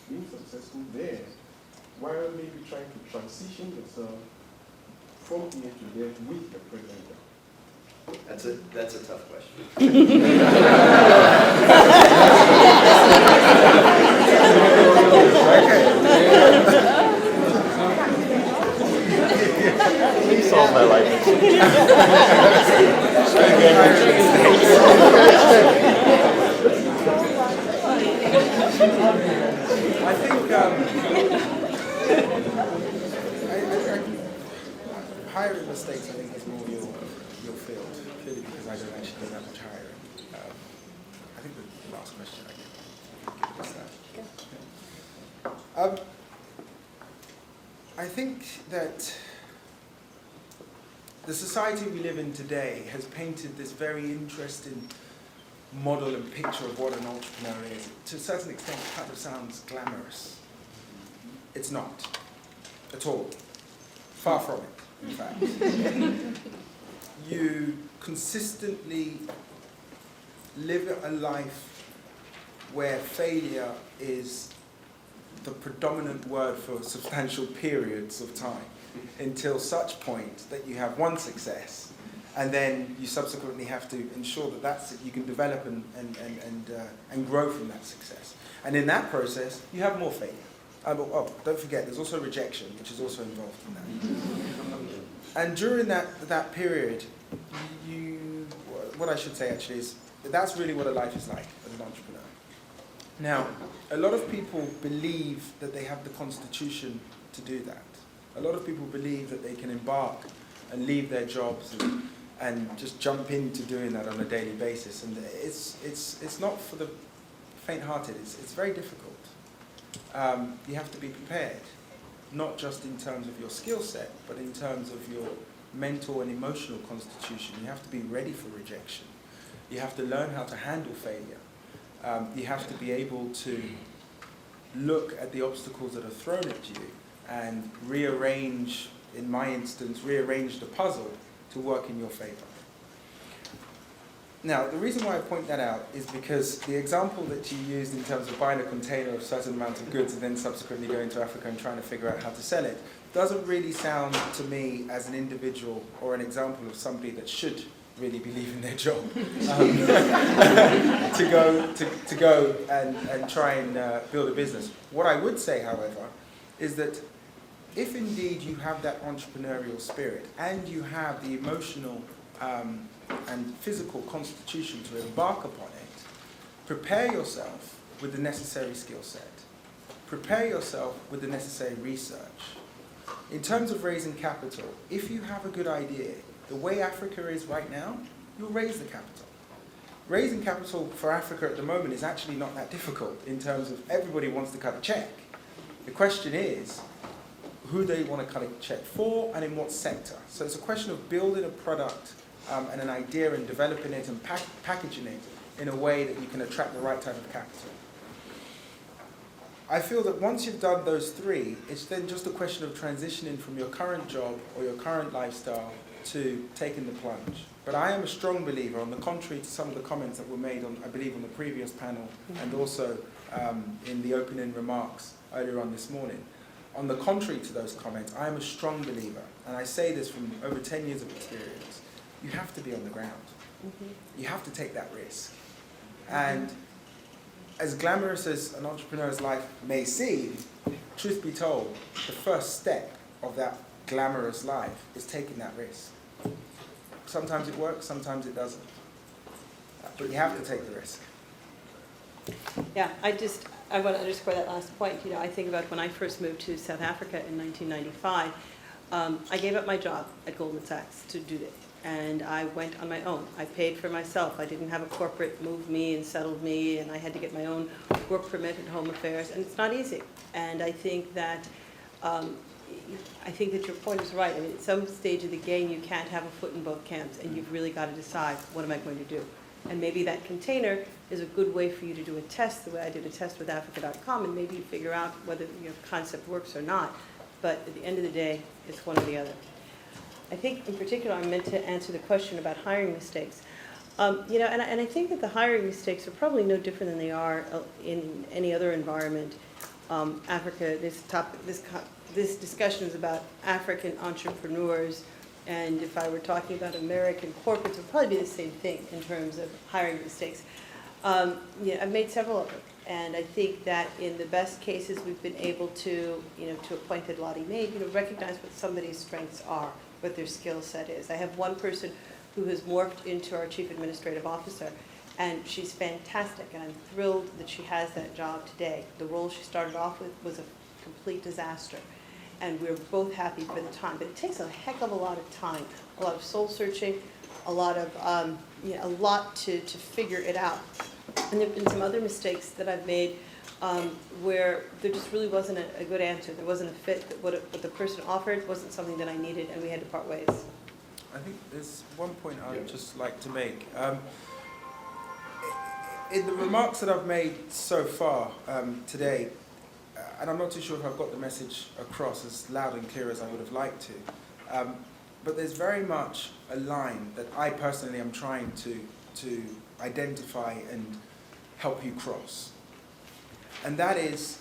being successful there, while maybe trying to transition yourself from here to there with your present job? That's a tough question. Please solve my life. I think hiring mistakes, I think, is more your field, clearly, because I don't actually do that much hiring. I think the last question I give is that. I think that the society we live in today has painted this very interesting model and picture of what an entrepreneur is. To a certain extent, it kind of sounds glamorous. It's not at all. Far from it, in fact. You consistently live a life where failure is the predominant word for substantial periods of time, until such point that you have one success, and then you subsequently have to ensure that you can develop and grow from that success. And in that process, you have more failure. Don't forget, there's also rejection, which is also involved in that. And during that period, what I should say actually is that's really what a life is like as an entrepreneur. Now, a lot of people believe that they have the constitution to do that. A lot of people believe that they can embark and leave their jobs and just jump into doing that on a daily basis. And it's not for the faint-hearted. It's very difficult. You have to be prepared, not just in terms of your skill set, but in terms of your mental and emotional constitution. You have to be ready for rejection. You have to learn how to handle failure. You have to be able to look at the obstacles that are thrown at you and rearrange, in my instance, rearrange the puzzle to work in your favor. Now, the reason why I point that out is because the example that you used in terms of buying a container of a certain amount of goods and then subsequently going to Africa and trying to figure out how to sell it doesn't really sound to me as an individual or an example of somebody that should really believe in their job to go and try and build a business. What I would say, however, is that if indeed you have that entrepreneurial spirit and you have the emotional and physical constitution to embark upon it, prepare yourself with the necessary skill set. Prepare yourself with the necessary research. In terms of raising capital, if you have a good idea, the way Africa is right now, you'll raise the capital. Raising capital for Africa at the moment is actually not that difficult in terms of everybody wants to cut a check. The question is, who they want to cut a check for and in what sector. So it's a question of building a product and an idea and developing it and packaging it in a way that you can attract the right type of capital. I feel that once you've done those three, it's then just a question of transitioning from your current job or your current lifestyle to taking the plunge. But I am a strong believer, on the contrary to some of the comments that were made, I believe, on the previous panel and also in the opening remarks earlier on this morning. On the contrary to those comments, I am a strong believer, and I say this from over 10 years of experience, you have to be on the ground. You have to take that risk. And as glamorous as an entrepreneur's life may seem, truth be told, the first step of that glamorous life is taking that risk. Sometimes it works, sometimes it doesn't. but you have to take the risk. Yeah, I want to underscore that last point. You know, I think about when I first moved to South Africa in 1995, I gave up my job at Goldman Sachs to do this. And I went on my own. I paid for myself. I didn't have a corporate move me and settled me, and I had to get my own work permit and home affairs, and it's not easy. And I think that your point is right. I mean, at some stage of the game, you can't have a foot in both camps, and you've really got to decide, what am I going to do? And maybe that container is a good way for you to do a test, the way I did a test with Africa.com, and maybe you figure out whether your concept works or not. But at the end of the day, it's one or the other. I think in particular I meant to answer the question about hiring mistakes. You know, and I think that the hiring mistakes are probably no different than they are in any other environment. Africa, this discussion is about African entrepreneurs, and if I were talking about American corporates, it would probably be the same thing in terms of hiring mistakes. Yeah, I've made several of them, and I think that in the best cases we've been able to, you know, to a point that Lottie made, you know, recognize what somebody's strengths are, what their skill set is. I have one person who has morphed into our chief administrative officer, and she's fantastic, and I'm thrilled that she has that job today. The role she started off with was a complete disaster, and we're both happy for the time, but it takes a heck of a lot of time, a lot of soul searching, a lot of, you know, a lot to figure it out. And there have been some other mistakes that I've made where there just really wasn't a good answer. There wasn't a fit. That what the person offered wasn't something that I needed, and we had to part ways. I think there's one point I'd just like to make. In the remarks that I've made so far today, and I'm not too sure if I've got the message across as loud and clear as I would have liked to, but there's very much a line that I personally am trying to identify and help you cross. And that is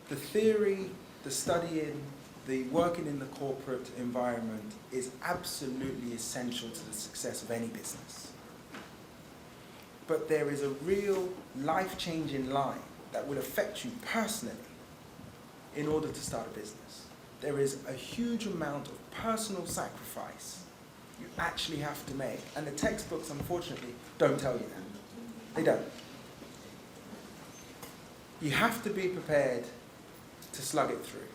the theory, the studying, the working in the corporate environment is absolutely essential to the success of any business. But there is a real life-changing line that will affect you personally in order to start a business. There is a huge amount of personal sacrifice you actually have to make. And the textbooks, unfortunately, don't tell you that. They don't. You have to be prepared to slug it through.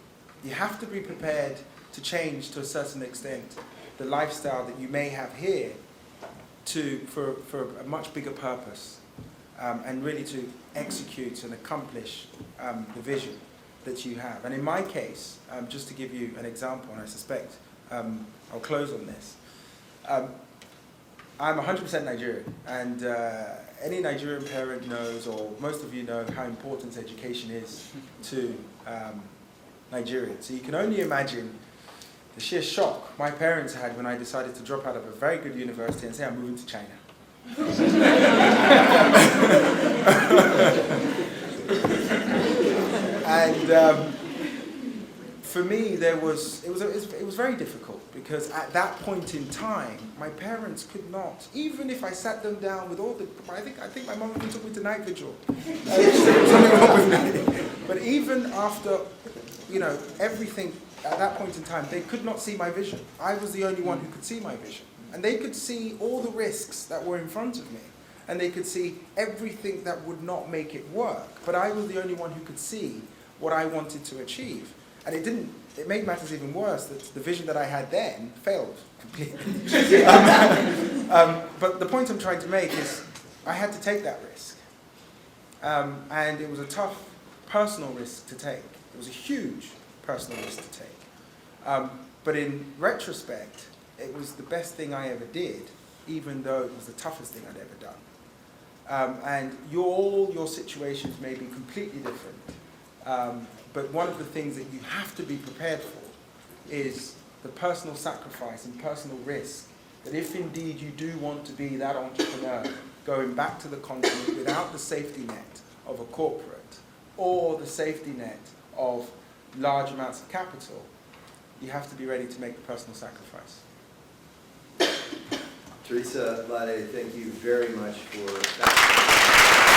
You have to be prepared to change to a certain extent the lifestyle that you may have here for a much bigger purpose, and really to execute and accomplish the vision that you have. And in my case, just to give you an example, and I suspect I'll close on this, I'm 100% Nigerian, and any Nigerian parent knows, or most of you know, how important education is to Nigerians. So you can only imagine the sheer shock my parents had when I decided to drop out of a very good university and say I'm moving to China. And for me, it was very difficult, because at that point in time, my parents could not, even if I sat them down with all the, I think my mum even took me to night vigil. Something wrong with me. But even after, you know, everything at that point in time, they could not see my vision. I was the only one who could see my vision. And they could see all the risks that were in front of me. And they could see everything that would not make it work. But I was the only one who could see what I wanted to achieve. And it made matters even worse that the vision that I had then failed completely. But the point I'm trying to make is I had to take that risk. And it was a tough personal risk to take. It was a huge personal risk to take. But in retrospect, it was the best thing I ever did, even though it was the toughest thing I'd ever done. And all your situations may be completely different. But one of the things that you have to be prepared for is the personal sacrifice and personal risk, that if indeed you do want to be that entrepreneur going back to the continent without the safety net of a corporate or the safety net of large amounts of capital, you have to be ready to make the personal sacrifice. Teresa, Lade, thank you very much for that.